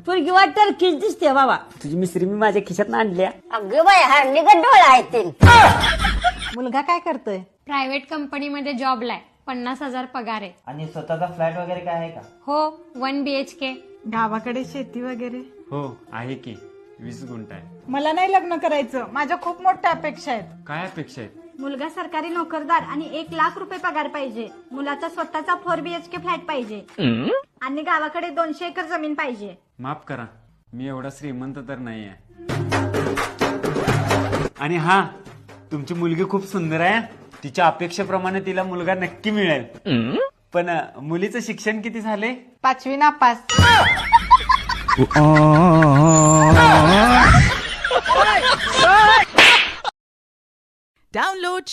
पोरगी वाटतं किस दिसते बाबा. तुझी मिसरी मी माझ्या खिशात आणल्या. अगं बाय हरणी गड्डोळ आहे ते. मुलगा काय करतोय? प्रायव्हेट कंपनीमध्ये जॉबला आहे. 50,000 पगार आहे. आणि स्वतःचा फ्लॅट वगैरे काय आहे का? हो 1 BHK. गावाकडे शेती वगैरे? हो आहे की 20 गुंठ आहे. मला नाही लग्न करायचं. माझ्या खूप मोठ्या अपेक्षा आहेत. काय अपेक्षा आहेत? मुलगा सरकारी नोकरदार आणि 1 लाख रुपये पगार पाहिजे. मुलाचा स्वतःचा 4 BHK फ्लॅट पाहिजे आणि गावाकडे 200 एकर जमीन पाहिजे. माफ करा मी एवढा श्रीमंत तर नाही आहे. आणि हा तुमची मुलगी खूप सुंदर आहे. तिच्या अपेक्षेप्रमाणे तिला मुलगा नक्की मिळेल. पण मुलीचं शिक्षण किती झाले? 5वी नापास. Download